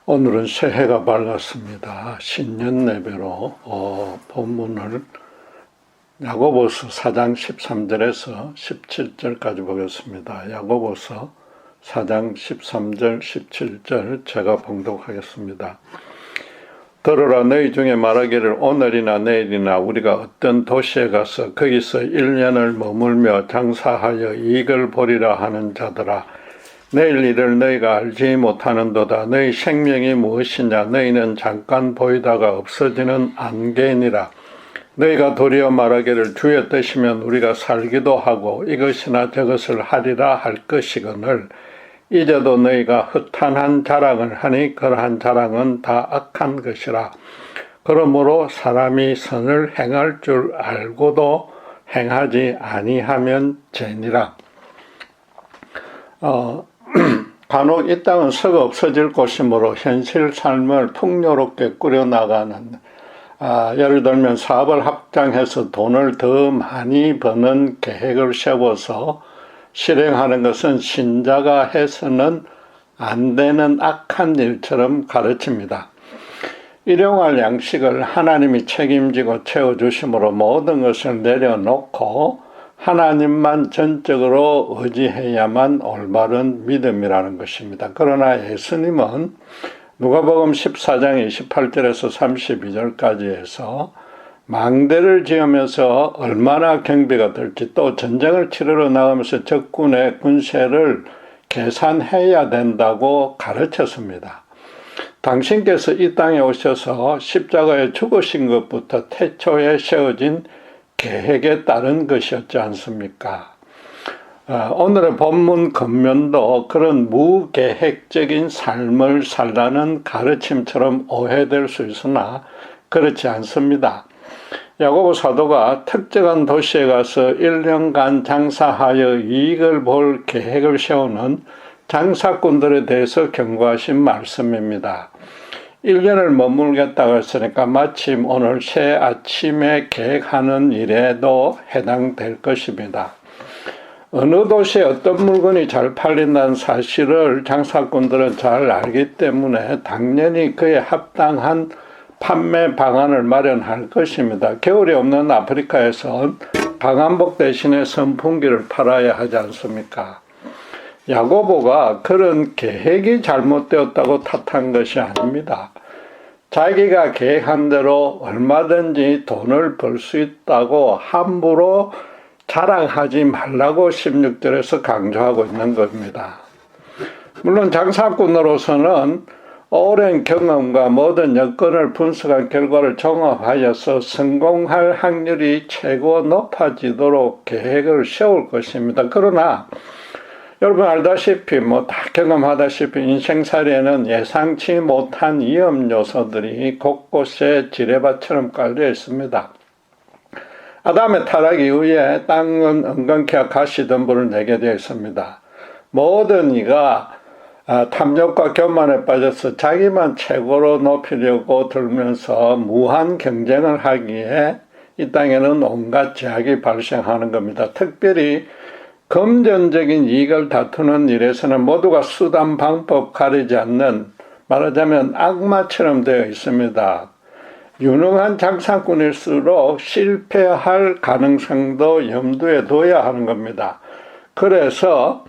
오늘은 새해가 밝았습니다. 신년 예배로 본문을 야고보서 4장 13절에서 17절까지 보겠습니다. 야고보서 4장 13절 17절 제가 봉독하겠습니다. 들으라, 너희 중에 말하기를 오늘이나 내일이나 우리가 어떤 도시에 가서 거기서 1년을 머물며 장사하여 이익을 보리라 하는 자들아, 내일 일을 너희가 알지 못하는도다. 너희 생명이 무엇이냐? 너희는 잠깐 보이다가 없어지는 안개니라. 너희가 도리어 말하기를 주의 뜻이면 우리가 살기도 하고 이것이나 저것을 하리라 할 것이거늘, 이제도 너희가 허탄한 자랑을 하니 그러한 자랑은 다 악한 것이라. 그러므로 사람이 선을 행할 줄 알고도 행하지 아니하면 죄니라. 간혹 이 땅은 썩어 없어질 곳이므로 현실 삶을 풍요롭게 꾸려나가는, 예를 들면 사업을 확장해서 돈을 더 많이 버는 계획을 세워서 실행하는 것은 신자가 해서는 안 되는 악한 일처럼 가르칩니다. 일용할 양식을 하나님이 책임지고 채워주심으로 모든 것을 내려놓고 하나님만 전적으로 의지해야만 올바른 믿음이라는 것입니다. 그러나 예수님은 누가복음 14장 28절에서 32절까지 해서 망대를 지으면서 얼마나 경비가 들지, 또 전쟁을 치르러 나가면서 적군의 군세를 계산해야 된다고 가르쳤습니다. 당신께서 이 땅에 오셔서 십자가에 죽으신 것부터 태초에 세워진 계획에 따른 것이었지 않습니까? 오늘의 본문 겉면도 그런 무계획적인 삶을 살라는 가르침처럼 오해될 수 있으나 그렇지 않습니다. 야고보 사도가 특정한 도시에 가서 1년간 장사하여 이익을 볼 계획을 세우는 장사꾼들에 대해서 경고하신 말씀입니다. 1년을 머물겠다고 했으니까 마침 오늘 새 아침에 계획하는 일에도 해당될 것입니다. 어느 도시에 어떤 물건이 잘 팔린다는 사실을 장사꾼들은 잘 알기 때문에 당연히 그에 합당한 판매 방안을 마련할 것입니다. 겨울이 없는 아프리카에선 방한복 대신에 선풍기를 팔아야 하지 않습니까? 야고보가 그런 계획이 잘못되었다고 탓한 것이 아닙니다. 자기가 계획한 대로 얼마든지 돈을 벌 수 있다고 함부로 자랑하지 말라고 16절에서 강조하고 있는 겁니다. 물론 장사꾼으로서는 오랜 경험과 모든 여건을 분석한 결과를 종합하여서 성공할 확률이 최고 높아지도록 계획을 세울 것입니다. 그러나 여러분 알다시피 다 경험하다시피 인생살이에는 예상치 못한 위험 요소들이 곳곳에 지뢰밭처럼 깔려 있습니다. 아담의 타락 이후에 땅은 은근케 가시덤불을 내게 되어 있습니다. 모든 이가 탐욕과 교만에 빠져서 자기만 최고로 높이려고 들면서 무한 경쟁을 하기에 이 땅에는 온갖 제약이 발생하는 겁니다. 특별히 금전적인 이익을 다투는 일에서는 모두가 수단 방법 가리지 않는, 말하자면 악마처럼 되어 있습니다. 유능한 장사꾼일수록 실패할 가능성도 염두에 둬야 하는 겁니다. 그래서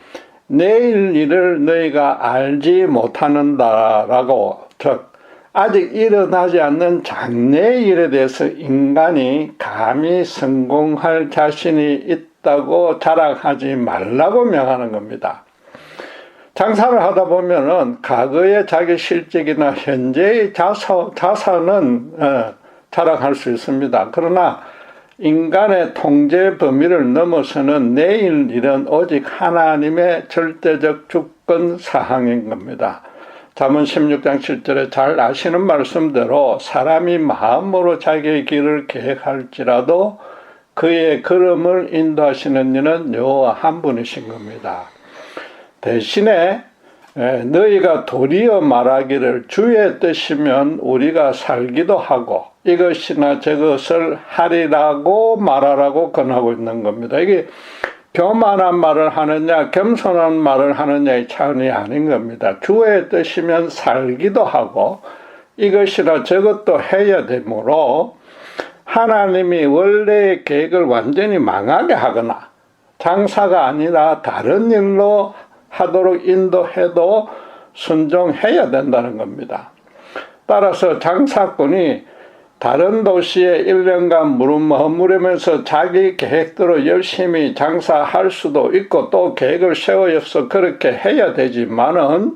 내일 일을 너희가 알지 못하는다라고, 즉 아직 일어나지 않는 장래 일에 대해서 인간이 감히 성공할 자신이 있다고 자랑하지 말라고 명하는 겁니다. 장사를 하다 보면은 과거의 자기 실적이나 현재의 자산은 자랑할 수 있습니다. 그러나 인간의 통제 범위를 넘어서는 내일 일은 오직 하나님의 절대적 주권 사항인 겁니다. 잠언 16장 7절에 잘 아시는 말씀대로 사람이 마음으로 자기의 길을 계획할지라도 그의 걸음을 인도하시는 이는 여호와 한 분이신 겁니다. 대신에 너희가 도리어 말하기를 주의 뜻이면 우리가 살기도 하고 이것이나 저것을 하리라고 말하라고 권하고 있는 겁니다. 이게 교만한 말을 하느냐 겸손한 말을 하느냐의 차원이 아닌 겁니다. 주의 뜻이면 살기도 하고 이것이나 저것도 해야 되므로 하나님이 원래의 계획을 완전히 망하게 하거나 장사가 아니라 다른 일로 하도록 인도해도 순종해야 된다는 겁니다. 따라서 장사꾼이 다른 도시에 1년간 머무르면서 자기 계획대로 열심히 장사할 수도 있고 또 계획을 세워서 그렇게 해야 되지만은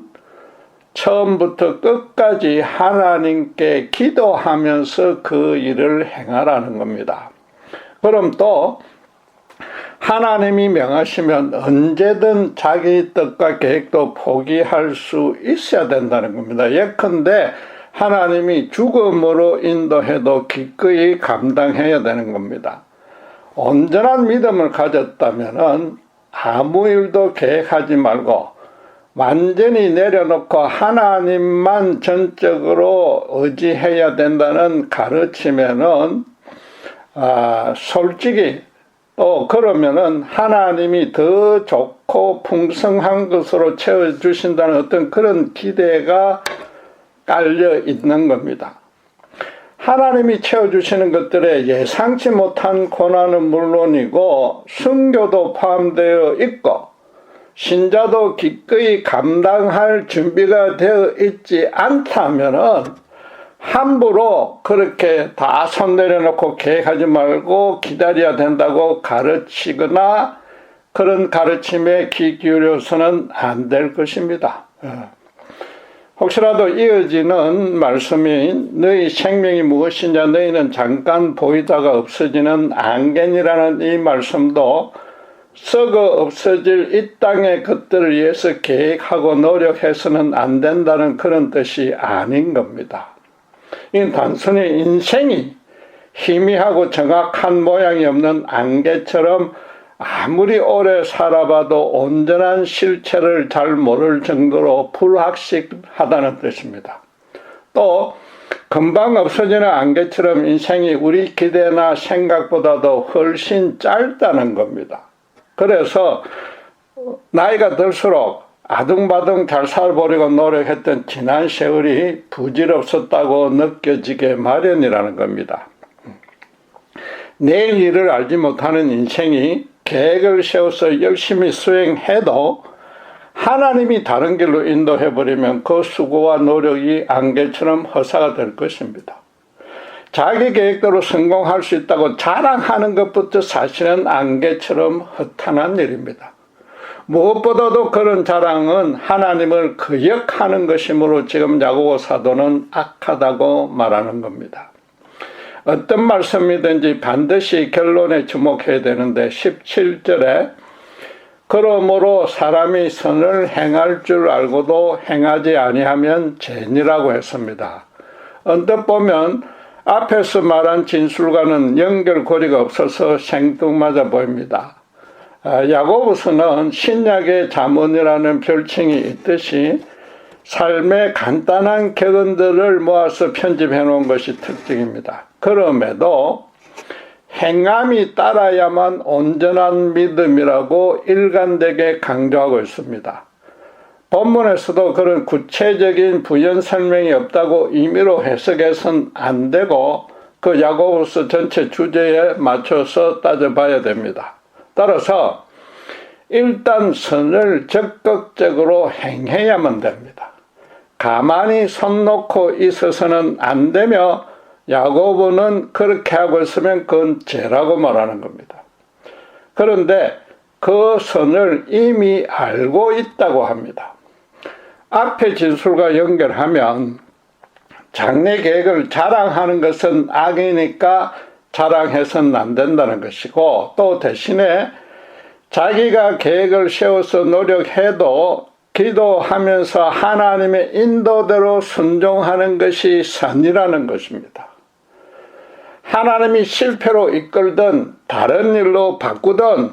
처음부터 끝까지 하나님께 기도하면서 그 일을 행하라는 겁니다. 그럼 또 하나님이 명하시면 언제든 자기 뜻과 계획도 포기할 수 있어야 된다는 겁니다. 예컨대 하나님이 죽음으로 인도해도 기꺼이 감당해야 되는 겁니다. 온전한 믿음을 가졌다면 아무 일도 계획하지 말고 완전히 내려놓고 하나님만 전적으로 의지해야 된다는 가르침에는 솔직히 또 그러면은 하나님이 더 좋고 풍성한 것으로 채워주신다는 어떤 그런 기대가 깔려 있는 겁니다. 하나님이 채워주시는 것들에 예상치 못한 고난은 물론이고 순교도 포함되어 있고 신자도 기꺼이 감당할 준비가 되어 있지 않다면은 함부로 그렇게 다 손 내려놓고 계획하지 말고 기다려야 된다고 가르치거나 그런 가르침에 귀 기울여서는 안 될 것입니다. 혹시라도 이어지는 말씀이 너희 생명이 무엇이냐 너희는 잠깐 보이다가 없어지는 안개니라는 이 말씀도 썩어 없어질 이 땅의 것들을 위해서 계획하고 노력해서는 안 된다는 그런 뜻이 아닌 겁니다. 이건 단순히 인생이 희미하고 정확한 모양이 없는 안개처럼 아무리 오래 살아봐도 온전한 실체를 잘 모를 정도로 불확실하다는 뜻입니다. 또 금방 없어지는 안개처럼 인생이 우리 기대나 생각보다도 훨씬 짧다는 겁니다. 그래서 나이가 들수록 아둥바둥 잘 살아보려고 노력했던 지난 세월이 부질없었다고 느껴지게 마련이라는 겁니다. 내일 일을 알지 못하는 인생이 계획을 세워서 열심히 수행해도 하나님이 다른 길로 인도해버리면 그 수고와 노력이 안개처럼 허사가 될 것입니다. 자기 계획대로 성공할 수 있다고 자랑하는 것부터 사실은 안개처럼 허탄한 일입니다. 무엇보다도 그런 자랑은 하나님을 거역하는 것이므로 지금 야고보 사도는 악하다고 말하는 겁니다. 어떤 말씀이든지 반드시 결론에 주목해야 되는데 17절에 그러므로 사람이 선을 행할 줄 알고도 행하지 아니하면 죄니라고 했습니다. 언뜻 보면 앞에서 말한 진술과는 연결고리가 없어서 생뚱맞아 보입니다. 야고보서는 신약의 잠언이라는 별칭이 있듯이 삶의 간단한 격언들을 모아서 편집해 놓은 것이 특징입니다. 그럼에도 행함이 따라야만 온전한 믿음이라고 일관되게 강조하고 있습니다. 본문에서도 그런 구체적인 부연 설명이 없다고 임의로 해석해서는 안 되고 그 야고보서 전체 주제에 맞춰서 따져봐야 됩니다. 따라서 일단 선을 적극적으로 행해야만 됩니다. 가만히 손 놓고 있어서는 안 되며 야고보는 그렇게 하고 있으면 그건 죄라고 말하는 겁니다. 그런데 그 선을 이미 알고 있다고 합니다. 앞의 진술과 연결하면 장래 계획을 자랑하는 것은 악이니까 자랑해서는 안 된다는 것이고 또 대신에 자기가 계획을 세워서 노력해도 기도하면서 하나님의 인도대로 순종하는 것이 선이라는 것입니다. 하나님이 실패로 이끌든 다른 일로 바꾸든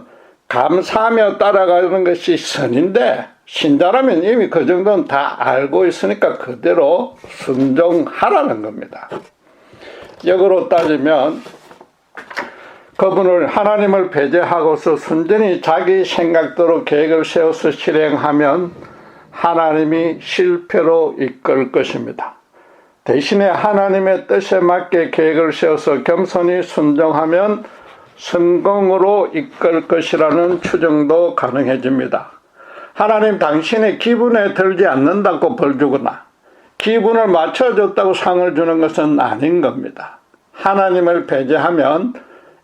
감사하며 따라가는 것이 선인데 신자라면 이미 그 정도는 다 알고 있으니까 그대로 순종하라는 겁니다. 역으로 따지면 그분을 하나님을 배제하고서 순전히 자기 생각대로 계획을 세워서 실행하면 하나님이 실패로 이끌 것입니다. 대신에 하나님의 뜻에 맞게 계획을 세워서 겸손히 순종하면 성공으로 이끌 것이라는 추정도 가능해집니다. 하나님 당신의 기분에 들지 않는다고 벌 주거나 기분을 맞춰줬다고 상을 주는 것은 아닌 겁니다. 하나님을 배제하면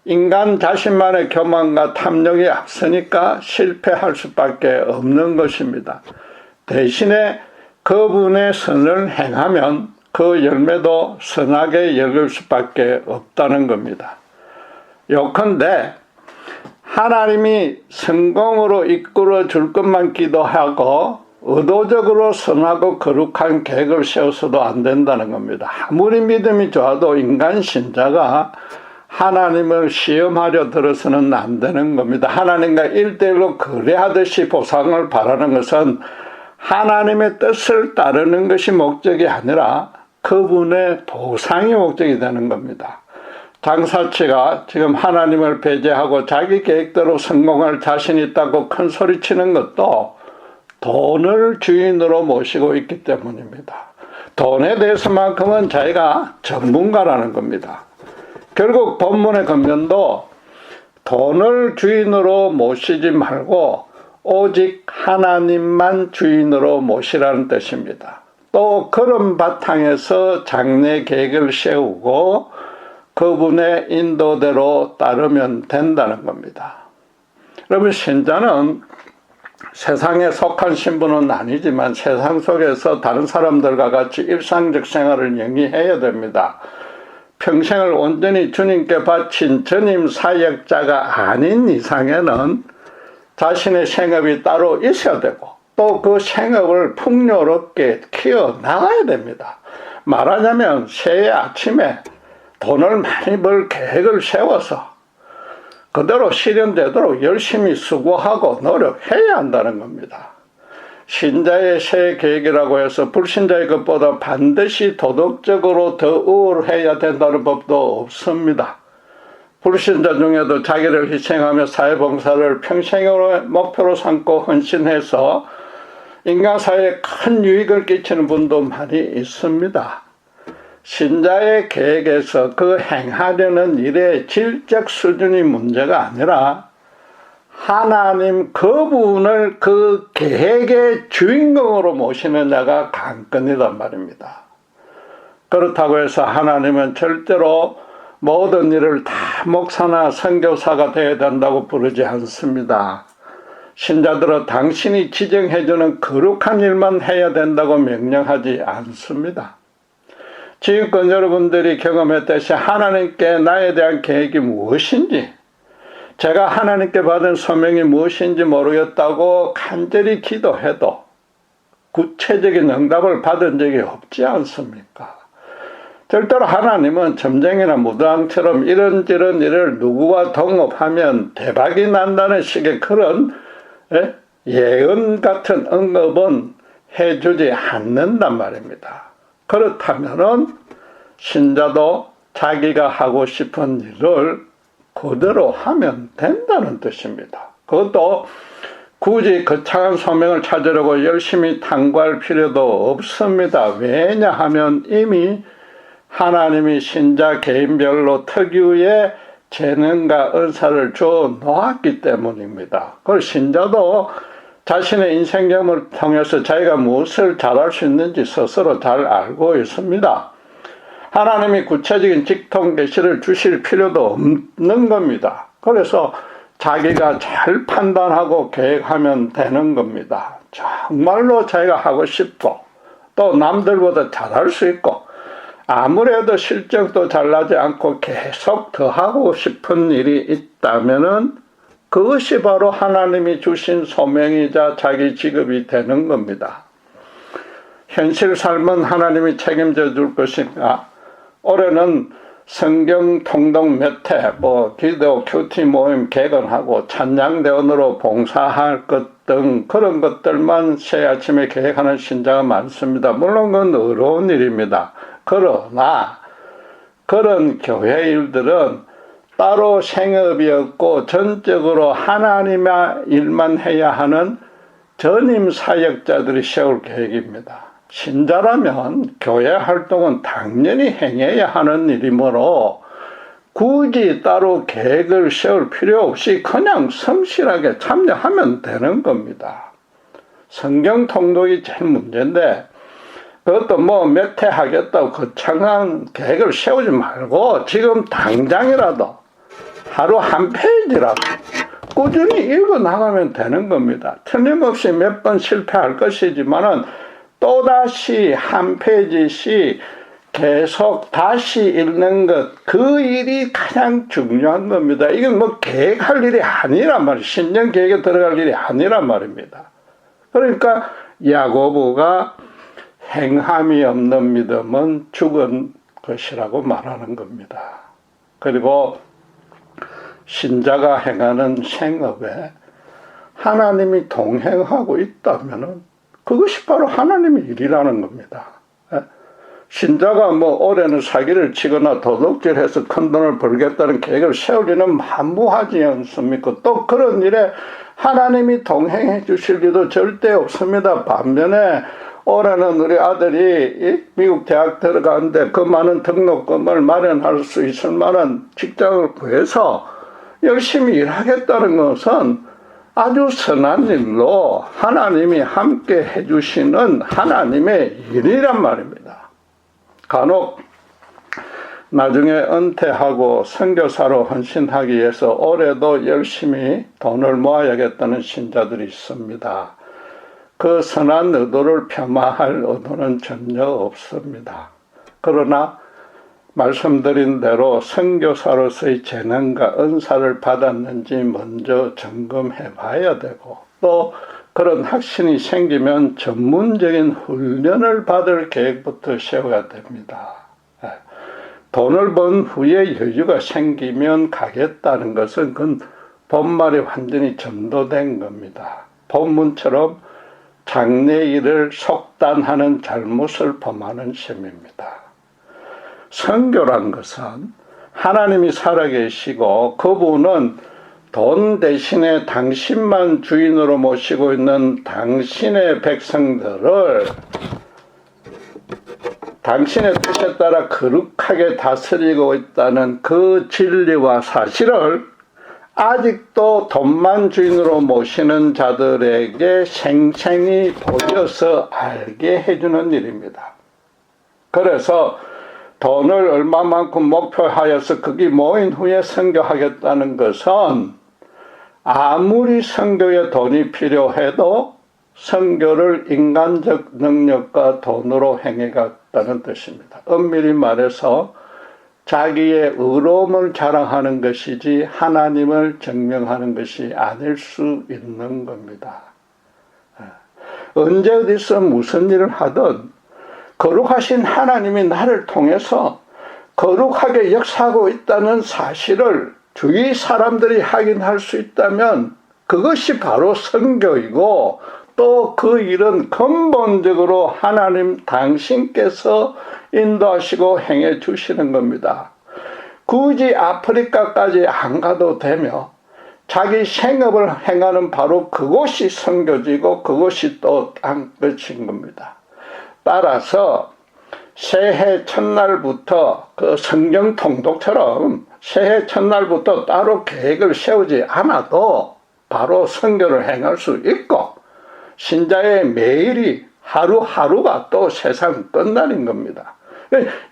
인간 자신만의 교만과 탐욕이 앞서니까 실패할 수밖에 없는 것입니다. 대신에 그분의 선을 행하면 그 열매도 선하게 열릴 수밖에 없다는 겁니다. 요컨대 하나님이 성공으로 이끌어 줄 것만 기도하고 의도적으로 선하고 거룩한 계획을 세워서도 안 된다는 겁니다. 아무리 믿음이 좋아도 인간 신자가 하나님을 시험하려 들어서는 안 되는 겁니다. 하나님과 1대1로 거래하듯이 보상을 바라는 것은 하나님의 뜻을 따르는 것이 목적이 아니라 그분의 보상이 목적이 되는 겁니다. 장사치가 지금 하나님을 배제하고 자기 계획대로 성공할 자신이 있다고 큰 소리치는 것도 돈을 주인으로 모시고 있기 때문입니다. 돈에 대해서만큼은 자기가 전문가라는 겁니다. 결국 본문의 권면도 돈을 주인으로 모시지 말고 오직 하나님만 주인으로 모시라는 뜻입니다. 또 그런 바탕에서 장래 계획을 세우고 그분의 인도대로 따르면 된다는 겁니다. 여러분, 신자는 세상에 속한 신분은 아니지만 세상 속에서 다른 사람들과 같이 일상적 생활을 영위해야 됩니다. 평생을 온전히 주님께 바친 전임 사역자가 아닌 이상에는 자신의 생업이 따로 있어야 되고 또 그 생업을 풍요롭게 키워나가야 됩니다. 말하자면 새해 아침에 돈을 많이 벌 계획을 세워서 그대로 실현되도록 열심히 수고하고 노력해야 한다는 겁니다. 신자의 새 계획이라고 해서 불신자의 것보다 반드시 도덕적으로 더 우월해야 된다는 법도 없습니다. 불신자 중에도 자기를 희생하며 사회봉사를 평생의 목표로 삼고 헌신해서 인간사회에 큰 유익을 끼치는 분도 많이 있습니다. 신자의 계획에서 그 행하려는 일의 질적 수준이 문제가 아니라 하나님 그분을 그 계획의 주인공으로 모시느냐가 관건이란 말입니다. 그렇다고 해서 하나님은 절대로 모든 일을 다 목사나 선교사가 되어야 된다고 부르지 않습니다. 신자들은 당신이 지정해주는 거룩한 일만 해야 된다고 명령하지 않습니다. 지금껏 여러분들이 경험했듯이 하나님께 나에 대한 계획이 무엇인지, 제가 하나님께 받은 소명이 무엇인지 모르겠다고 간절히 기도해도 구체적인 응답을 받은 적이 없지 않습니까? 절대로 하나님은 점쟁이나 무당처럼 이런저런 일을 누구와 동업하면 대박이 난다는 식의 그런 예언 같은 응답은 해주지 않는단 말입니다. 그렇다면은 신자도 자기가 하고 싶은 일을 그대로 하면 된다는 뜻입니다. 그것도 굳이 거창한 소명을 찾으려고 열심히 탐구할 필요도 없습니다. 왜냐하면 이미 하나님이 신자 개인별로 특유의 재능과 은사를 줘 놓았기 때문입니다. 그 신자도 자신의 인생 경험을 통해서 자기가 무엇을 잘할 수 있는지 스스로 잘 알고 있습니다. 하나님이 구체적인 직통 계시를 주실 필요도 없는 겁니다. 그래서 자기가 잘 판단하고 계획하면 되는 겁니다. 정말로 자기가 하고 싶고 또 남들보다 잘할 수 있고 아무래도 실적도 잘나지 않고 계속 더 하고 싶은 일이 있다면은 그것이 바로 하나님이 주신 소명이자 자기 직업이 되는 겁니다. 현실 삶은 하나님이 책임져 줄 것인가? 올해는 성경 통독 몇 회, 기도, 큐티 모임 개건하고 찬양대원으로 봉사할 것 등 그런 것들만 새해 아침에 계획하는 신자가 많습니다. 물론 그건 어려운 일입니다. 그러나 그런 교회 일들은 따로 생업이 없고 전적으로 하나님의 일만 해야 하는 전임 사역자들이 세울 계획입니다. 신자라면 교회 활동은 당연히 행해야 하는 일이므로 굳이 따로 계획을 세울 필요 없이 그냥 성실하게 참여하면 되는 겁니다. 성경 통독이 제일 문제인데 그것도 뭐 몇 회 하겠다고 거창한 계획을 세우지 말고 지금 당장이라도 하루 한 페이지라도 꾸준히 읽어 나가면 되는 겁니다. 틀림없이 몇 번 실패할 것이지만은 또다시 한 페이지씩 계속 다시 읽는 것, 그 일이 가장 중요한 겁니다. 이건 뭐 계획할 일이 아니란 말이에요. 신년 계획에 들어갈 일이 아니란 말입니다. 그러니까 야고보가 행함이 없는 믿음은 죽은 것이라고 말하는 겁니다. 그리고 신자가 행하는 생업에 하나님이 동행하고 있다면 그것이 바로 하나님의 일이라는 겁니다. 신자가 뭐 올해는 사기를 치거나 도둑질해서 큰 돈을 벌겠다는 계획을 세울 리는 만무하지 않습니까? 또 그런 일에 하나님이 동행해 주실 리도 절대 없습니다. 반면에 올해는 우리 아들이 미국 대학 들어가는데 그 많은 등록금을 마련할 수 있을 만한 직장을 구해서 열심히 일하겠다는 것은 아주 선한 일로 하나님이 함께 해주시는 하나님의 일이란 말입니다. 간혹 나중에 은퇴하고 선교사로 헌신하기 위해서 올해도 열심히 돈을 모아야겠다는 신자들이 있습니다. 그 선한 의도를 폄하할 의도는 전혀 없습니다. 그러나 말씀드린 대로 선교사로서의 재능과 은사를 받았는지 먼저 점검해 봐야 되고 또 그런 확신이 생기면 전문적인 훈련을 받을 계획부터 세워야 됩니다. 돈을 번 후에 여유가 생기면 가겠다는 것은 그건 본말이 완전히 전도된 겁니다. 본문처럼 장래 일을 속단하는 잘못을 범하는 셈입니다. 선교란 것은 하나님이 살아계시고 그분은 돈 대신에 당신만 주인으로 모시고 있는 당신의 백성들을 당신의 뜻에 따라 거룩하게 다스리고 있다는 그 진리와 사실을 아직도 돈만 주인으로 모시는 자들에게 생생히 보여서 알게 해주는 일입니다. 그래서 돈을 얼마만큼 목표하여서 거기 모인 후에 선교하겠다는 것은 아무리 선교에 돈이 필요해도 선교를 인간적 능력과 돈으로 행해갔다는 뜻입니다. 엄밀히 말해서 자기의 의로움을 자랑하는 것이지 하나님을 증명하는 것이 아닐 수 있는 겁니다. 언제 어디서 무슨 일을 하든 거룩하신 하나님이 나를 통해서 거룩하게 역사하고 있다는 사실을 주위 사람들이 확인할 수 있다면 그것이 바로 선교이고 또 그 일은 근본적으로 하나님 당신께서 인도하시고 행해 주시는 겁니다. 굳이 아프리카까지 안 가도 되며 자기 생업을 행하는 바로 그곳이 선교지고 그곳이 또 땅끝인 겁니다. 따라서 새해 첫날부터 그 성경 통독처럼 새해 첫날부터 따로 계획을 세우지 않아도 바로 선교를 행할 수 있고 신자의 매일이 하루하루가 또 세상 끝날인 겁니다.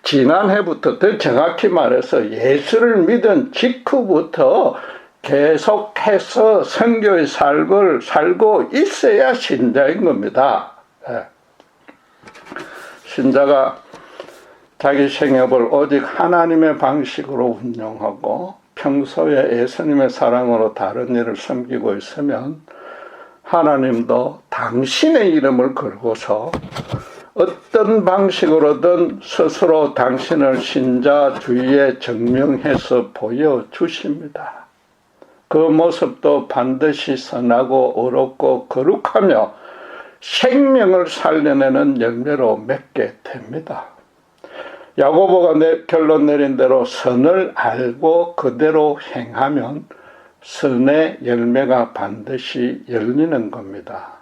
지난해부터 더 정확히 말해서 예수를 믿은 직후부터 계속해서 선교의 삶을 살고 있어야 신자인 겁니다. 신자가 자기 생업을 오직 하나님의 방식으로 운영하고 평소에 예수님의 사랑으로 다른 일을 섬기고 있으면 하나님도 당신의 이름을 걸고서 어떤 방식으로든 스스로 당신을 신자 주위에 증명해서 보여주십니다. 그 모습도 반드시 선하고 의롭고 거룩하며 생명을 살려내는 열매로 맺게 됩니다. 야고보가 결론 내린 대로 선을 알고 그대로 행하면 선의 열매가 반드시 열리는 겁니다.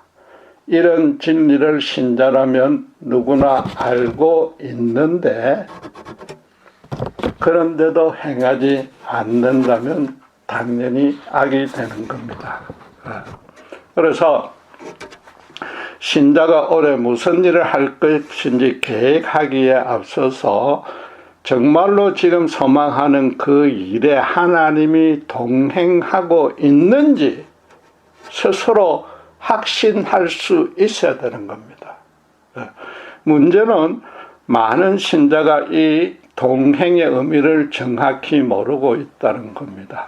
이런 진리를 신자라면 누구나 알고 있는데 그런데도 행하지 않는다면 당연히 악이 되는 겁니다. 그래서 신자가 올해 무슨 일을 할 것인지 계획하기에 앞서서 정말로 지금 소망하는 그 일에 하나님이 동행하고 있는지 스스로 확신할 수 있어야 되는 겁니다. 문제는 많은 신자가 이 동행의 의미를 정확히 모르고 있다는 겁니다.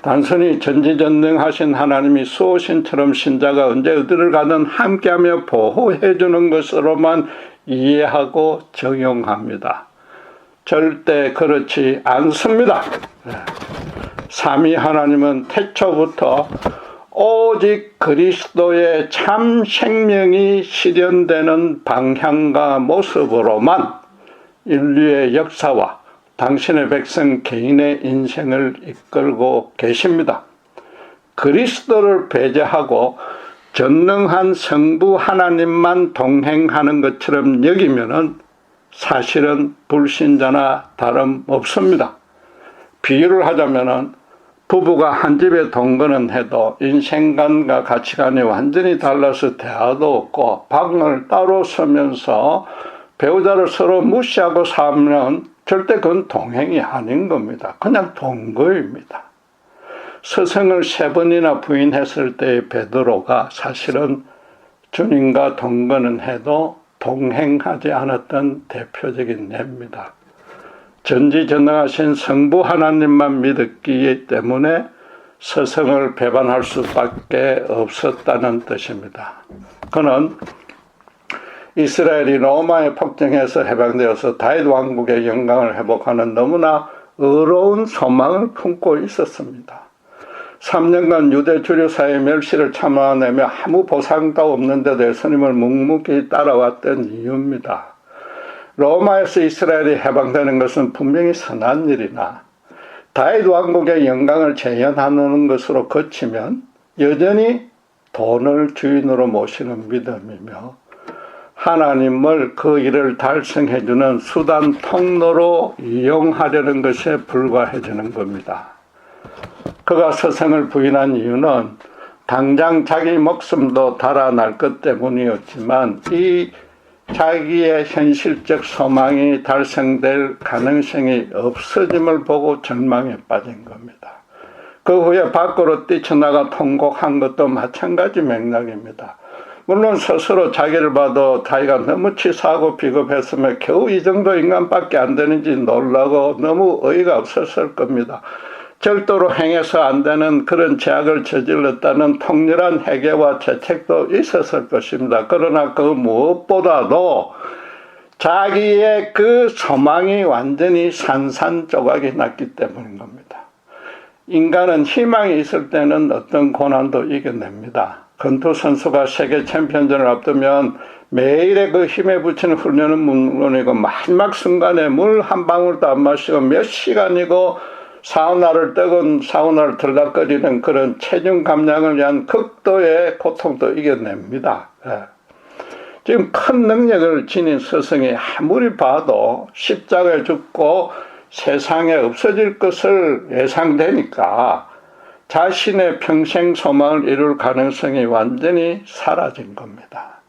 단순히 전지전능하신 하나님이 수호신처럼 신자가 언제 어디를 가든 함께하며 보호해 주는 것으로만 이해하고 적용합니다. 절대 그렇지 않습니다. 삼위 하나님은 태초부터 오직 그리스도의 참 생명이 실현되는 방향과 모습으로만 인류의 역사와 당신의 백성 개인의 인생을 이끌고 계십니다. 그리스도를 배제하고 전능한 성부 하나님만 동행하는 것처럼 여기면은 사실은 불신자나 다름없습니다. 비유를 하자면은 부부가 한 집에 동거는 해도 인생관과 가치관이 완전히 달라서 대화도 없고 방을 따로 쓰면서 배우자를 서로 무시하고 살면 절대 그건 동행이 아닌 겁니다. 그냥 동거입니다. 스승을 3번이나 부인했을 때의 베드로가 사실은 주님과 동거는 해도 동행하지 않았던 대표적인 예입니다. 전지전능하신 성부 하나님만 믿었기 때문에 스승을 배반할 수밖에 없었다는 뜻입니다. 그는 이스라엘이 로마의 폭정에서 해방되어서 다윗 왕국의 영광을 회복하는 너무나 의로운 소망을 품고 있었습니다. 3년간 유대 주류사의 멸시를 참아내며 아무 보상도 없는데도 예수님을 묵묵히 따라왔던 이유입니다. 로마에서 이스라엘이 해방되는 것은 분명히 선한 일이나 다윗 왕국의 영광을 재현하는 것으로 그치면 여전히 돈을 주인으로 모시는 믿음이며 하나님을 그 일을 달성해주는 수단 통로로 이용하려는 것에 불과해지는 겁니다. 그가 스승을 부인한 이유는 당장 자기 목숨도 달아날 것 때문이었지만 이 자기의 현실적 소망이 달성될 가능성이 없어짐을 보고 절망에 빠진 겁니다. 그 후에 밖으로 뛰쳐나가 통곡한 것도 마찬가지 맥락입니다. 물론 스스로 자기를 봐도 자기가 너무 치사하고 비겁했으며 겨우 이 정도 인간밖에 안 되는지 놀라고 너무 어이가 없었을 겁니다. 절도로 행해서 안 되는 그런 죄악을 저질렀다는 통렬한 회개와 죄책도 있었을 것입니다. 그러나 그 무엇보다도 자기의 그 소망이 완전히 산산조각이 났기 때문인 겁니다. 인간은 희망이 있을 때는 어떤 고난도 이겨냅니다. 권투 선수가 세계 챔피언전을 앞두면 매일의 그 힘에 붙이는 훈련은 물론이고 마지막 순간에 물 한 방울도 안 마시고 몇 시간이고 사우나를 들락거리는 그런 체중 감량을 위한 극도의 고통도 이겨냅니다. 지금 큰 능력을 지닌 스승이 아무리 봐도 십자가에 죽고 세상에 없어질 것을 예상되니까 자신의 평생 소망을 이룰 가능성이 완전히 사라진 겁니다.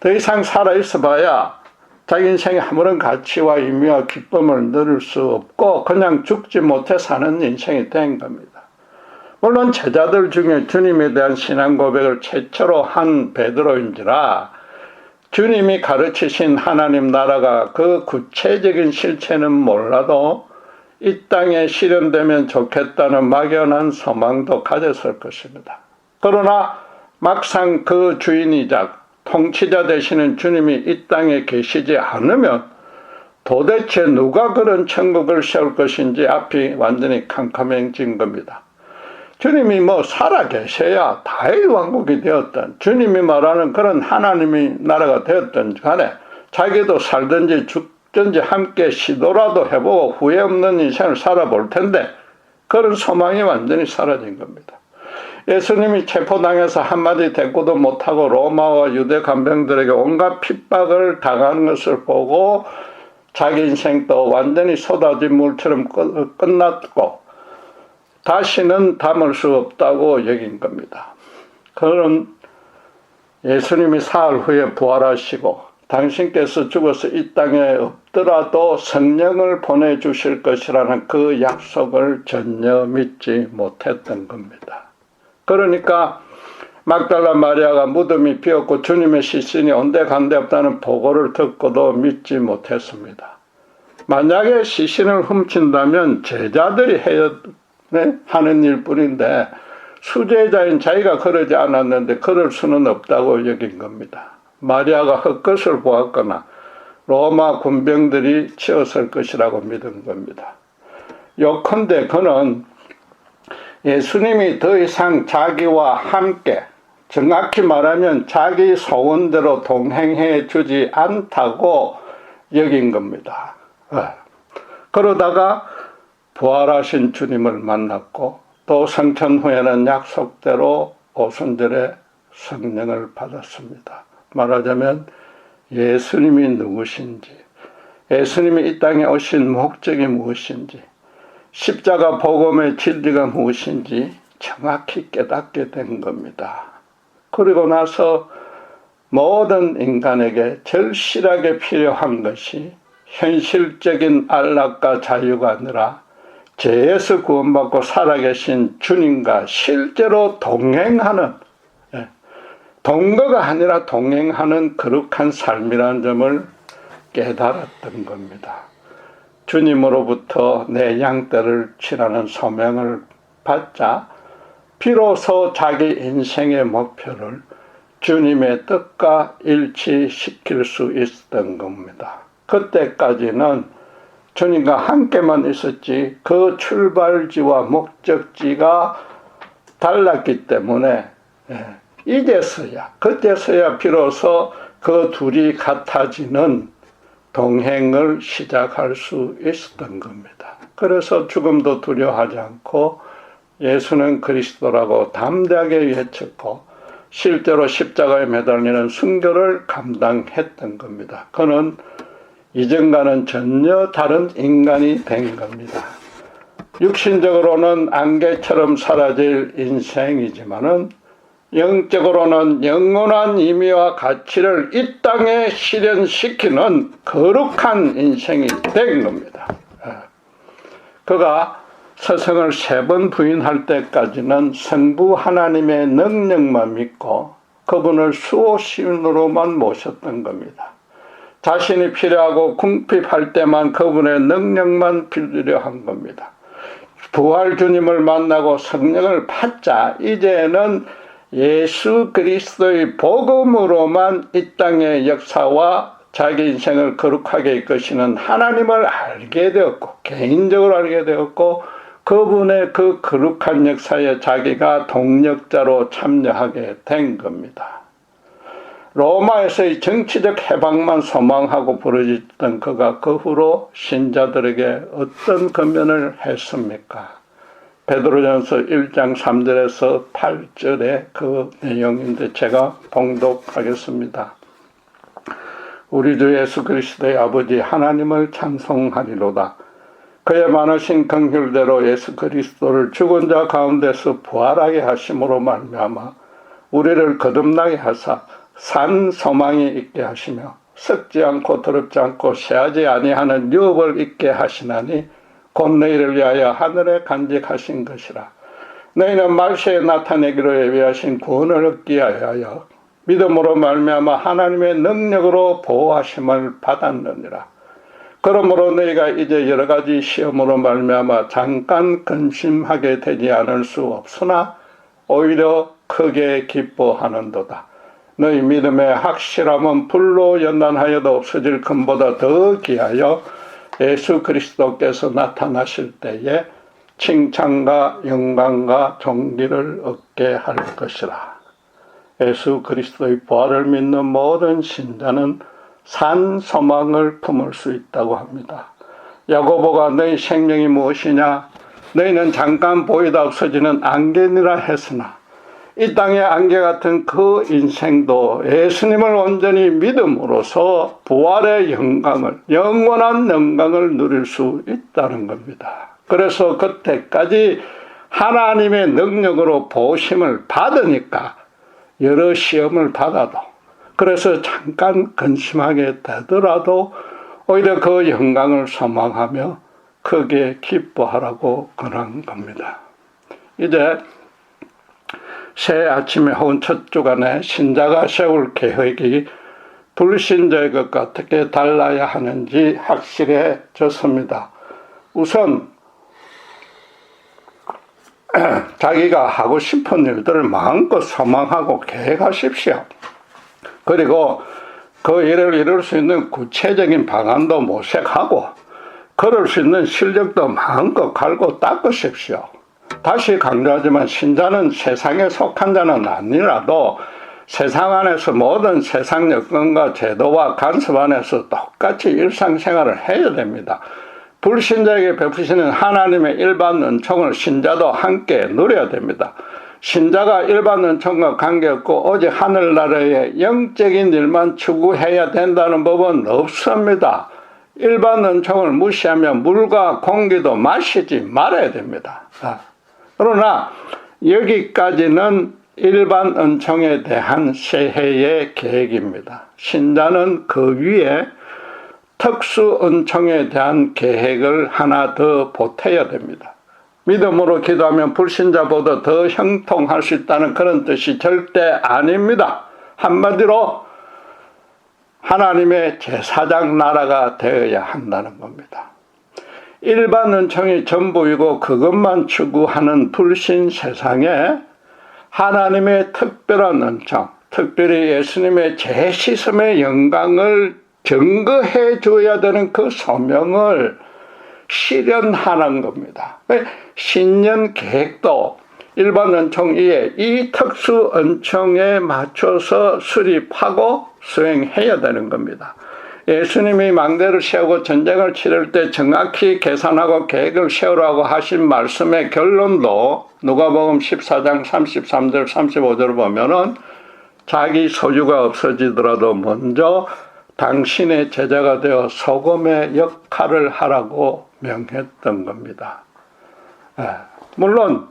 더 이상 살아있어 봐야 자기 인생에 아무런 가치와 의미와 기쁨을 누릴 수 없고 그냥 죽지 못해 사는 인생이 된 겁니다. 물론 제자들 중에 주님에 대한 신앙 고백을 최초로 한 베드로인지라 주님이 가르치신 하나님 나라가 그 구체적인 실체는 몰라도 이 땅에 실현되면 좋겠다는 막연한 소망도 가졌을 것입니다. 그러나 막상 그 주인이자 통치자 되시는 주님이 이 땅에 계시지 않으면 도대체 누가 그런 천국을 세울 것인지 앞이 완전히 캄캄해진 겁니다. 주님이 살아 계셔야 다윗 왕국이 되었던 주님이 말하는 그런 하나님의 나라가 되었던 간에 자기도 살든지 어쩐지 함께 시도라도 해보고 후회 없는 인생을 살아볼 텐데 그런 소망이 완전히 사라진 겁니다. 예수님이 체포당해서 한마디 대꾸도 못하고 로마와 유대 간병들에게 온갖 핍박을 당하는 것을 보고 자기 인생도 완전히 쏟아진 물처럼 끝났고 다시는 담을 수 없다고 여긴 겁니다. 그런 예수님이 사흘 후에 부활하시고 당신께서 죽어서 이 땅에 없더라도 성령을 보내주실 것이라는 그 약속을 전혀 믿지 못했던 겁니다. 그러니까 막달라 마리아가 무덤이 비었고 주님의 시신이 온데간데 없다는 보고를 듣고도 믿지 못했습니다. 만약에 시신을 훔친다면 제자들이 해야 하는 일뿐인데 수제자인 자기가 그러지 않았는데 그럴 수는 없다고 여긴 겁니다. 마리아가 헛것을 보았거나 로마 군병들이 치었을 것이라고 믿은 겁니다. 요컨대 그는 예수님이 더 이상 자기와 함께, 정확히 말하면 자기 소원대로 동행해 주지 않다고 여긴 겁니다. 그러다가 부활하신 주님을 만났고 또 성천 후에는 약속대로 오순절에 성령을 받았습니다. 말하자면 예수님이 누구신지, 예수님이 이 땅에 오신 목적이 무엇인지, 십자가 복음의 진리가 무엇인지 정확히 깨닫게 된 겁니다. 그리고 나서 모든 인간에게 절실하게 필요한 것이 현실적인 안락과 자유가 아니라 죄에서 구원받고 살아계신 주님과 실제로 동행하는, 동거가 아니라 동행하는 거룩한 삶이라는 점을 깨달았던 겁니다. 주님으로부터 내 양떼를 치라는 소명을 받자 비로소 자기 인생의 목표를 주님의 뜻과 일치시킬 수 있었던 겁니다. 그때까지는 주님과 함께만 있었지 그 출발지와 목적지가 달랐기 때문에 그때서야 비로소 그 둘이 같아지는 동행을 시작할 수 있었던 겁니다. 그래서 죽음도 두려워하지 않고 예수는 그리스도라고 담대하게 외쳤고 실제로 십자가에 매달리는 순교를 감당했던 겁니다. 그는 이전과는 전혀 다른 인간이 된 겁니다. 육신적으로는 안개처럼 사라질 인생이지만은 영적으로는 영원한 의미와 가치를 이 땅에 실현시키는 거룩한 인생이 된 겁니다. 그가 스승을 3번 부인할 때까지는 성부 하나님의 능력만 믿고 그분을 수호신으로만 모셨던 겁니다. 자신이 필요하고 궁핍할 때만 그분의 능력만 빌리려 한 겁니다. 부활 주님을 만나고 성령을 받자 이제는 예수 그리스도의 복음으로만 이 땅의 역사와 자기 인생을 거룩하게 이끄시는 하나님을 알게 되었고 개인적으로 알게 되었고 그분의 그 거룩한 역사에 자기가 동력자로 참여하게 된 겁니다. 로마에서의 정치적 해방만 소망하고 부르짖던 그가 그 후로 신자들에게 어떤 권면을 했습니까? 베드로전서 1장 3절에서 8절의 그 내용인데 제가 봉독하겠습니다. 우리 주 예수 그리스도의 아버지 하나님을 찬송하리로다. 그의 많으신 긍휼대로 예수 그리스도를 죽은 자 가운데서 부활하게 하심으로 말미암아 우리를 거듭나게 하사 산 소망이 있게 하시며 썩지 않고 더럽지 않고 쇠하지 아니하는 유업을 있게 하시나니 곧 너희를 위하여 하늘에 간직하신 것이라. 너희는 말세에 나타내기로 예비하신 구원을 얻기 위하여 믿음으로 말미암아 하나님의 능력으로 보호하심을 받았느니라. 그러므로 너희가 이제 여러 가지 시험으로 말미암아 잠깐 근심하게 되지 않을 수 없으나 오히려 크게 기뻐하는도다. 너희 믿음의 확실함은 불로 연단하여도 없어질 금보다 더 귀하여 예수 그리스도께서 나타나실 때에 칭찬과 영광과 존귀를 얻게 할 것이라. 예수 그리스도의 부활을 믿는 모든 신자는 산 소망을 품을 수 있다고 합니다. 야고보가 너희 생명이 무엇이냐? 너희는 잠깐 보이다 없어지는 안개니라 했으나 이 땅의 안개 같은 그 인생도 예수님을 온전히 믿음으로써 부활의 영광을, 영원한 영광을 누릴 수 있다는 겁니다. 그래서 그때까지 하나님의 능력으로 보심을 받으니까 여러 시험을 받아도, 그래서 잠깐 근심하게 되더라도 오히려 그 영광을 소망하며 크게 기뻐하라고 권한 겁니다. 이제 새 아침에 혹은 첫 주간에 신자가 세울 계획이 불신자의 것과 어떻게 달라야 하는지 확실해졌습니다. 우선 자기가 하고 싶은 일들을 마음껏 소망하고 계획하십시오. 그리고 그 일을 이룰 수 있는 구체적인 방안도 모색하고 걸을 수 있는 실력도 마음껏 갈고 닦으십시오. 다시 강조하지만 신자는 세상에 속한 자는 아니라도 세상 안에서 모든 세상 여건과 제도와 간섭 안에서 똑같이 일상생활을 해야 됩니다. 불신자에게 베푸시는 하나님의 일반 은총을 신자도 함께 누려야 됩니다. 신자가 일반 은총과 관계없고 오직 하늘나라의 영적인 일만 추구해야 된다는 법은 없습니다. 일반 은총을 무시하며 물과 공기도 마시지 말아야 됩니다. 그러나 여기까지는 일반 은총에 대한 새해의 계획입니다. 신자는 그 위에 특수 은총에 대한 계획을 하나 더 보태야 됩니다. 믿음으로 기도하면 불신자보다 더 형통할 수 있다는 그런 뜻이 절대 아닙니다. 한마디로 하나님의 제사장 나라가 되어야 한다는 겁니다. 일반 은총이 전부이고 그것만 추구하는 불신 세상에 하나님의 특별한 은총, 특별히 예수님의 재시슴의 영광을 증거해 줘야 되는 그 소명을 실현하는 겁니다. 신년 계획도 일반 은총 이에 이 특수 은총에 맞춰서 수립하고 수행해야 되는 겁니다. 예수님이 망대를 세우고 전쟁을 치를 때 정확히 계산하고 계획을 세우라고 하신 말씀의 결론도 누가복음 14장 33절 35절을 보면은 자기 소유가 없어지더라도 먼저 당신의 제자가 되어 소금의 역할을 하라고 명했던 겁니다. 물론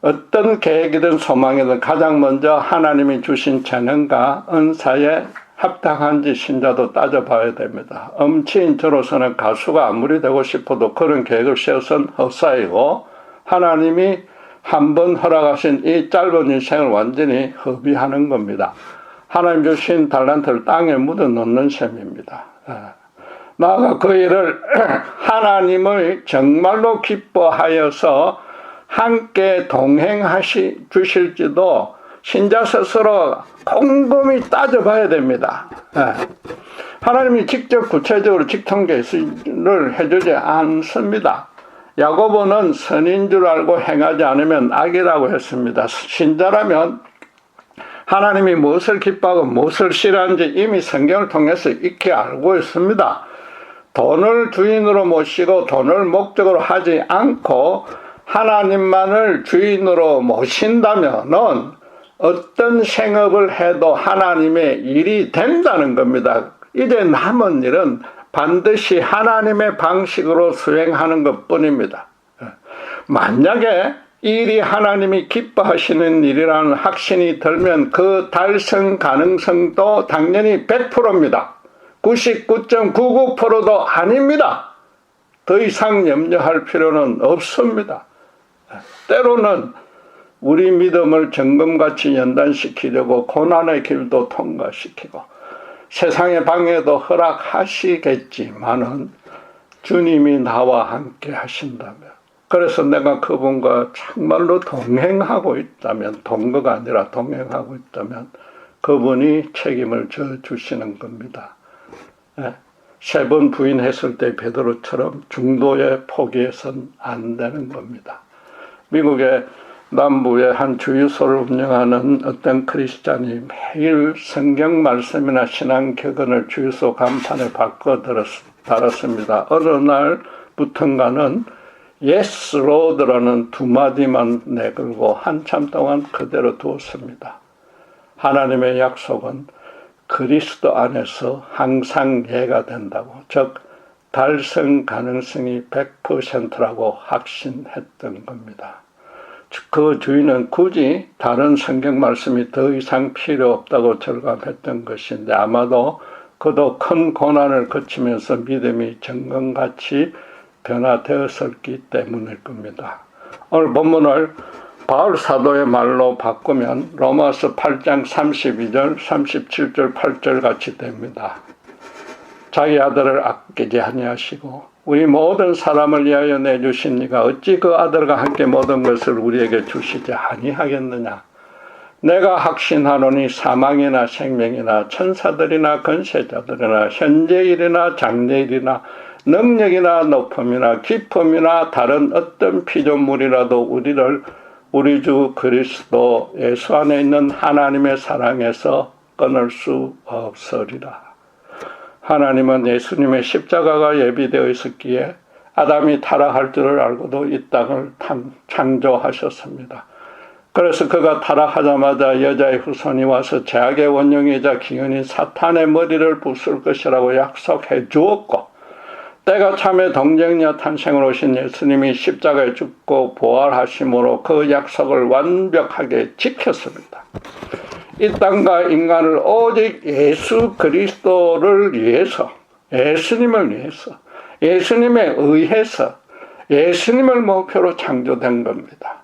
어떤 계획이든 소망이든 가장 먼저 하나님이 주신 재능과 은사에 합당한지 신자도 따져봐야 됩니다. 음치인 저로서는 가수가 아무리 되고 싶어도 그런 계획을 세워선 헛사이고 하나님이 한번 허락하신 이 짧은 인생을 완전히 허비하는 겁니다. 하나님 주신 달란트를 땅에 묻어놓는 셈입니다. 나아가 그 일을 하나님을 정말로 기뻐하여서 함께 동행하시 주실지도 신자 스스로 곰곰이 따져봐야 됩니다. 하나님이 직접 구체적으로 직통 계시를 해주지 않습니다. 야고보는 선인 줄 알고 행하지 않으면 악이라고 했습니다. 신자라면 하나님이 무엇을 기뻐하고 무엇을 싫어하는지 이미 성경을 통해서 익히 알고 있습니다. 돈을 주인으로 모시고 돈을 목적으로 하지 않고 하나님만을 주인으로 모신다면은 어떤 생업을 해도 하나님의 일이 된다는 겁니다. 이제 남은 일은 반드시 하나님의 방식으로 수행하는 것뿐입니다. 만약에 일이 하나님이 기뻐하시는 일이라는 확신이 들면 그 달성 가능성도 당연히 100%입니다. 99.99%도 아닙니다. 더 이상 염려할 필요는 없습니다. 때로는 우리 믿음을 정금같이 연단시키려고 고난의 길도 통과시키고 세상의 방해도 허락하시겠지만은 주님이 나와 함께 하신다면, 그래서 내가 그분과 정말로 동행하고 있다면, 동거가 아니라 동행하고 있다면 그분이 책임을 져주시는 겁니다. 세 번 부인했을 때 베드로처럼 중도에 포기해서는 안 되는 겁니다. 미국의 남부의 한 주유소를 운영하는 어떤 크리스찬이 매일 성경 말씀이나 신앙 격언을 주유소 간판에 바꿔 달았습니다. 어느 날부턴가는 Yes, Lord라는 두 마디만 내걸고 한참 동안 그대로 두었습니다. 하나님의 약속은 그리스도 안에서 항상 예가 된다고, 즉 달성 가능성이 100%라고 확신했던 겁니다. 그 주인은 굳이 다른 성경 말씀이 더 이상 필요 없다고 절감했던 것인데, 아마도 그도 큰 고난을 거치면서 믿음이 정금같이 변화되었었기 때문일 겁니다. 오늘 본문을 바울 사도의 말로 바꾸면 로마서 8장 32절, 37절, 8절 같이 됩니다. 자기 아들을 아끼지 아니하시고 우리 모든 사람을 위하여 내주신 이가 어찌 그 아들과 함께 모든 것을 우리에게 주시지 아니하겠느냐. 내가 확신하노니 사망이나 생명이나 천사들이나 권세자들이나 현재일이나 장래일이나 능력이나 높음이나 깊음이나 다른 어떤 피조물이라도 우리를 우리 주 그리스도 예수 안에 있는 하나님의 사랑에서 끊을 수 없으리라. 하나님은 예수님의 십자가가 예비되어 있었기에 아담이 타락할 줄을 알고도 이 땅을 창조하셨습니다. 그래서 그가 타락하자마자 여자의 후손이 와서 죄악의 원흉이자 기근인 사탄의 머리를 부술 것이라고 약속해 주었고, 때가 참에 동정녀 탄생으로 오신 예수님이 십자가에 죽고 부활하심으로 그 약속을 완벽하게 지켰습니다. 이 땅과 인간을 오직 예수 그리스도를 위해서, 예수님을 위해서, 예수님에 의해서, 예수님을 목표로 창조된 겁니다.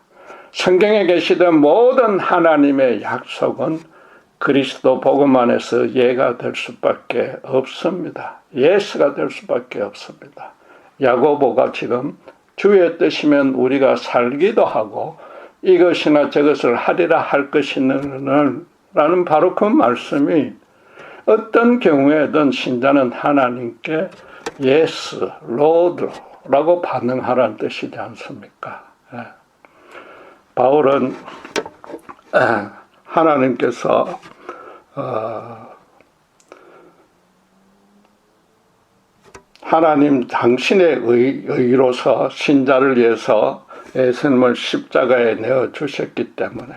성경에 계시던 모든 하나님의 약속은 그리스도 복음 안에서 예가 될 수밖에 없습니다. 예수가 될 수밖에 없습니다. 야고보가 지금 주의 뜻이면 우리가 살기도 하고 이것이나 저것을 하리라 할 것이는 라는 바로 그 말씀이 어떤 경우에든 신자는 하나님께 Yes, Lord라고 반응하라는 뜻이지 않습니까? 바울은 하나님께서 하나님 당신의 의로서 신자를 위해서 예수님을 십자가에 내어주셨기 때문에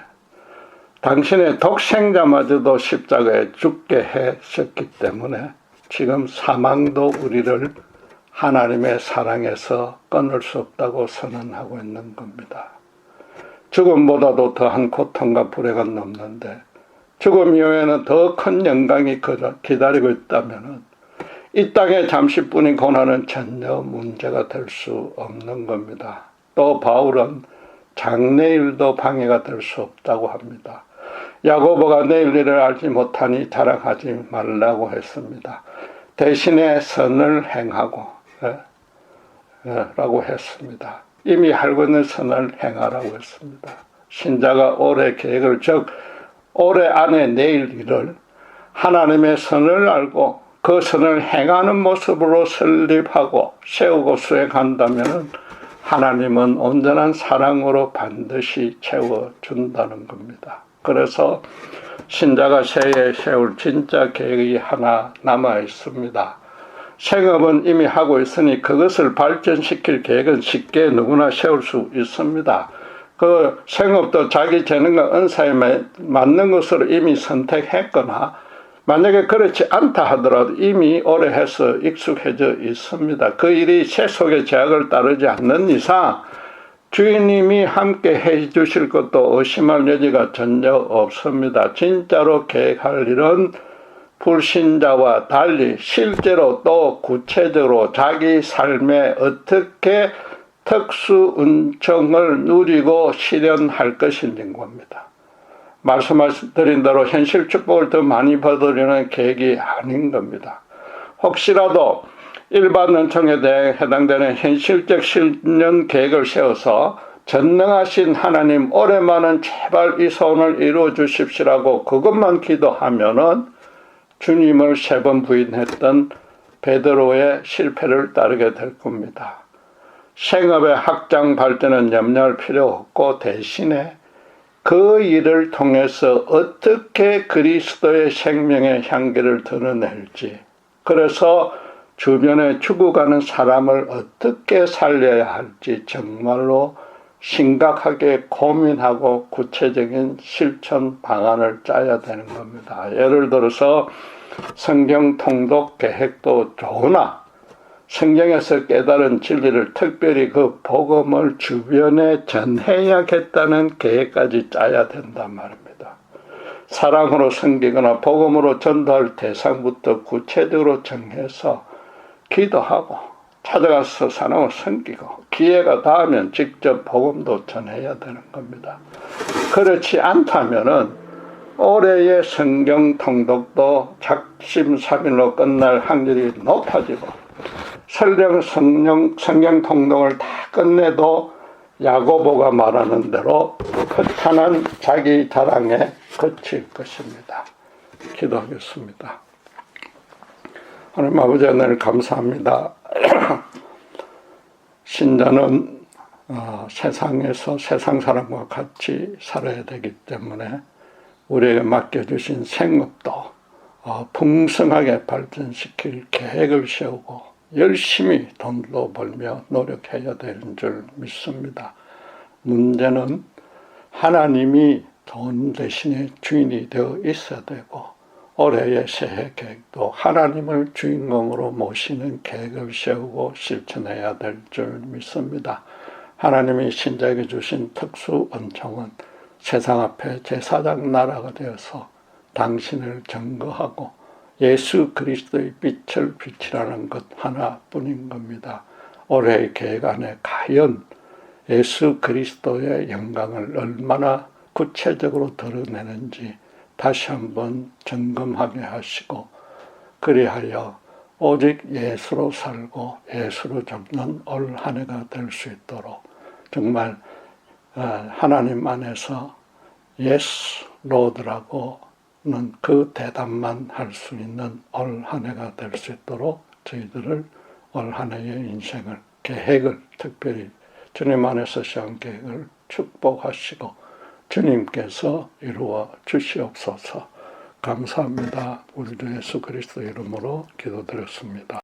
당신의 독생자마저도 십자가에 죽게 하셨기 때문에 지금 사망도 우리를 하나님의 사랑에서 끊을 수 없다고 선언하고 있는 겁니다. 죽음보다도 더한 고통과 불행은 없는데 죽음 이후에는 더 큰 영광이 기다리고 있다면 이 땅의 잠시뿐인 고난은 전혀 문제가 될 수 없는 겁니다. 또 바울은 장래일도 방해가 될 수 없다고 합니다. 야고보가 내일 일을 알지 못하니 자랑하지 말라고 했습니다. 대신에 선을 행하고 라고 했습니다. 이미 알고 있는 선을 행하라고 했습니다. 신자가 올해 계획을, 즉 올해 안에 내일 일을 하나님의 선을 알고 그 선을 행하는 모습으로 설립하고 세우고 수행한다면 하나님은 온전한 사랑으로 반드시 채워준다는 겁니다. 그래서 신자가 새해에 세울 진짜 계획이 하나 남아 있습니다. 생업은 이미 하고 있으니 그것을 발전시킬 계획은 쉽게 누구나 세울 수 있습니다. 그 생업도 자기 재능과 은사에 맞는 것으로 이미 선택했거나 만약에 그렇지 않다 하더라도 이미 오래 해서 익숙해져 있습니다. 그 일이 세속의 제약을 따르지 않는 이상 주인님이 함께 해 주실 것도 의심할 여지가 전혀 없습니다. 진짜로 계획할 일은 불신자와 달리 실제로 또 구체적으로 자기 삶에 어떻게 특수 은총을 누리고 실현할 것인지인 겁니다. 말씀드린 대로 현실 축복을 더 많이 받으려는 계획이 아닌 겁니다. 혹시라도 일반 은총에 대해 해당되는 현실적 실현 계획을 세워서 전능하신 하나님 올해만은 제발 이 소원을 이루어 주십시오라고 그것만 기도하면은 주님을 3번 부인했던 베드로의 실패를 따르게 될 겁니다. 생업의 확장 발전은 염려할 필요 없고 대신에 그 일을 통해서 어떻게 그리스도의 생명의 향기를 드러낼지, 그래서 주변에 죽어가는 사람을 어떻게 살려야 할지 정말로 심각하게 고민하고 구체적인 실천 방안을 짜야 되는 겁니다. 예를 들어서 성경 통독 계획도 좋으나 성경에서 깨달은 진리를 특별히 그 복음을 주변에 전해야겠다는 계획까지 짜야 된단 말입니다. 사랑으로 섬기거나 복음으로 전도할 대상부터 구체적으로 정해서 기도하고 찾아가서 사람을 섬기고 기회가 닿으면 직접 복음도 전해야 되는 겁니다. 그렇지 않다면은 올해의 성경 통독도 작심삼일로 끝날 확률이 높아지고 설령 성경 통독을 다 끝내도 야고보가 말하는 대로 허탄한 자기 자랑에 그칠 것입니다. 기도하겠습니다. 하나님 아버지 하나님 감사합니다. 신자는 세상에서 세상 사람과 같이 살아야 되기 때문에 우리에게 맡겨주신 생업도 풍성하게 발전시킬 계획을 세우고 열심히 돈도 벌며 노력해야 되는 줄 믿습니다. 문제는 하나님이 돈 대신에 주인이 되어 있어야 되고 올해의 새해 계획도 하나님을 주인공으로 모시는 계획을 세우고 실천해야 될 줄 믿습니다. 하나님이 신자에게 주신 특수 은총은 세상 앞에 제사장 나라가 되어서 당신을 증거하고 예수 그리스도의 빛을 비치라는 것 하나뿐인 겁니다. 올해의 계획 안에 과연 예수 그리스도의 영광을 얼마나 구체적으로 드러내는지 다시 한번 점검하게 하시고 그리하여 오직 예수로 살고 예수로 죽는 올 한 해가 될 수 있도록 정말 하나님 안에서 예스 로드라고는 그 대답만 할 수 있는 올 한 해가 될 수 있도록 저희들을 올 한 해의 인생을 계획을 특별히 주님 안에서 시한 계획을 축복하시고 주님께서 이루어 주시옵소서. 감사합니다. 우리 주 예수 그리스도 이름으로 기도드렸습니다.